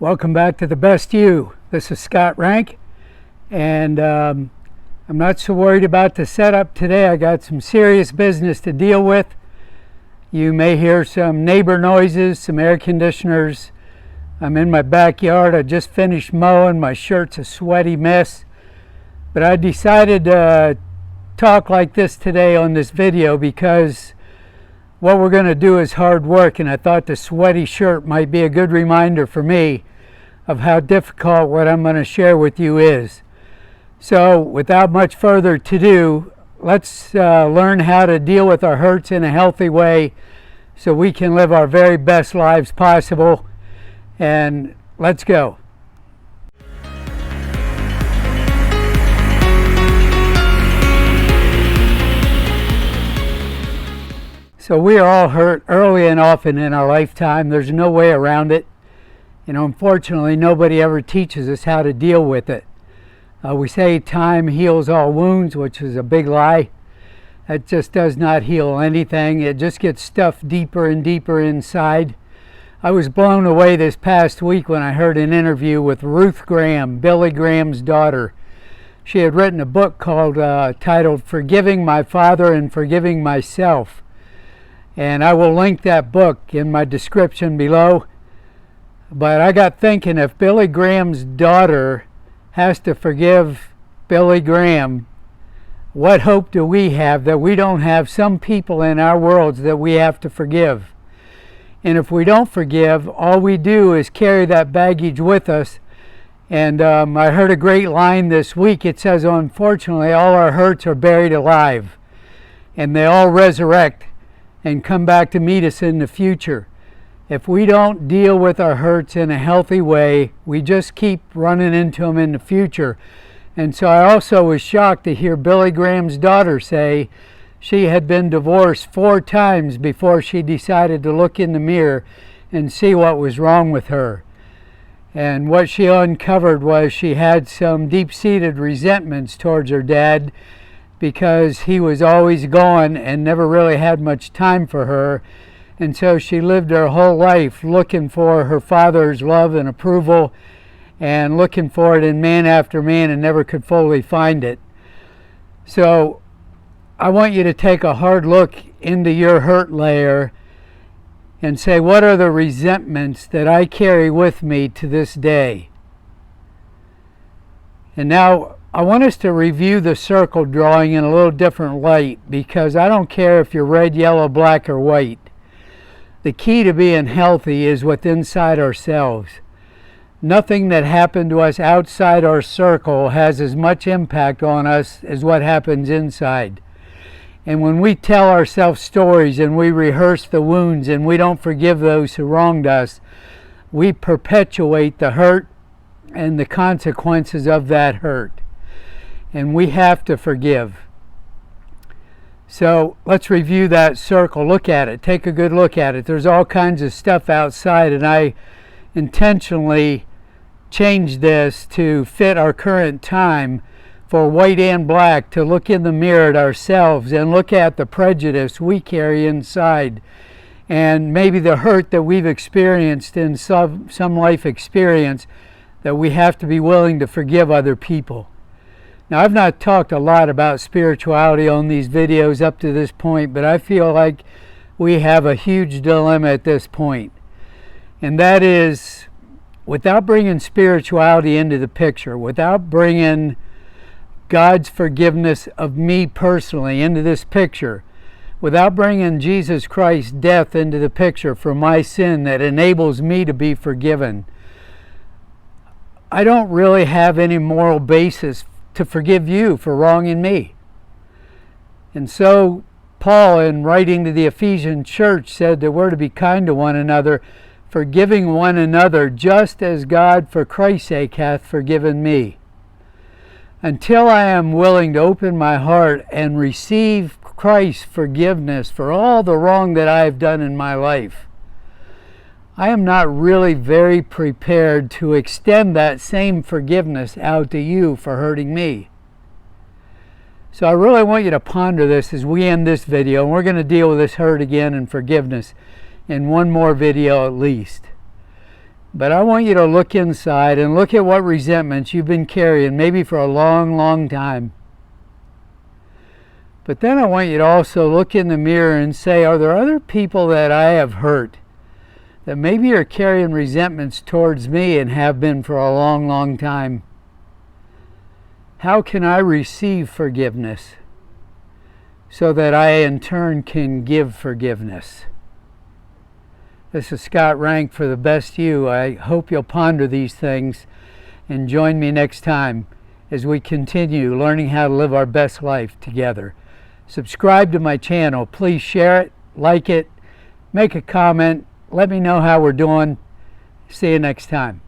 Welcome back to The Best You. This is Scott Rank, and I'm not so worried about the setup today. I got some serious business to deal with. You may hear some neighbor noises, some air conditioners. I'm in my backyard. I just finished mowing. My shirt's a sweaty mess. But I decided to talk like this today on this video because what we're going to do is hard work, and I thought the sweaty shirt might be a good reminder for me of how difficult what I'm going to share with you is. So without much further ado, let's learn how to deal with our hurts in a healthy way so we can live our very best lives possible. And let's go. So we are all hurt early and often in our lifetime. There's no way around it. Unfortunately, nobody ever teaches us how to deal with it. We say time heals all wounds, which is a big lie. That just does not heal anything. It just gets stuffed deeper and deeper inside. I was blown away this past week when I heard an interview with Ruth Graham, Billy Graham's daughter. She had written a book called titled Forgiving My Father and Forgiving Myself. And I will link that book in my description below. But I got thinking, if Billy Graham's daughter has to forgive Billy Graham, what hope do we have that we don't have some people in our worlds that we have to forgive? And if we don't forgive, all we do is carry that baggage with us. And I heard a great line this week. It says, unfortunately, all our hurts are buried alive, and they all resurrect and come back to meet us in the future. If we don't deal with our hurts in a healthy way, we just keep running into them in the future. And so I also was shocked to hear Billy Graham's daughter say she had been divorced 4 times before she decided to look in the mirror and see what was wrong with her. And what she uncovered was she had some deep-seated resentments towards her dad because he was always gone and never really had much time for her. And so she lived her whole life looking for her father's love and approval and looking for it in man after man and never could fully find it. So I want you to take a hard look into your hurt layer and say, what are the resentments that I carry with me to this day? And now I want us to review the circle drawing in a little different light, because I don't care if you're red, yellow, black, or white. The key to being healthy is within inside ourselves. Nothing that happened to us outside our circle has as much impact on us as what happens inside. And when we tell ourselves stories and we rehearse the wounds and we don't forgive those who wronged us, we perpetuate the hurt and the consequences of that hurt. And we have to forgive. So let's review that circle. Look at it. Take a good look at it. There's all kinds of stuff outside, and I intentionally changed this to fit our current time for white and black, to look in the mirror at ourselves and look at the prejudice we carry inside and maybe the hurt that we've experienced in some life experience that we have to be willing to forgive other people. Now, I've not talked a lot about spirituality on these videos up to this point, but I feel like we have a huge dilemma at this point. And that is, without bringing spirituality into the picture, without bringing God's forgiveness of me personally into this picture, without bringing Jesus Christ's death into the picture for my sin that enables me to be forgiven, I don't really have any moral basis to forgive you for wronging me. And so Paul, in writing to the Ephesian church, said that we're to be kind to one another, forgiving one another, just as God for Christ's sake hath forgiven me. Until I am willing to open my heart and receive Christ's forgiveness for all the wrong that I have done in my life, I am not really very prepared to extend that same forgiveness out to you for hurting me. So I really want you to ponder this as we end this video, and we're going to deal with this hurt again and forgiveness in one more video at least. But I want you to look inside and look at what resentments you've been carrying, maybe for a long, long time. But then I want you to also look in the mirror and say, are there other people that I have hurt that maybe are carrying resentments towards me and have been for a long, long time? How can I receive forgiveness so that I in turn can give forgiveness? This is Scott Rank for The Best You. I hope you'll ponder these things and join me next time as we continue learning how to live our best life together. Subscribe to my channel. Please share it, like it, make a comment, let me know how we're doing. See you next time.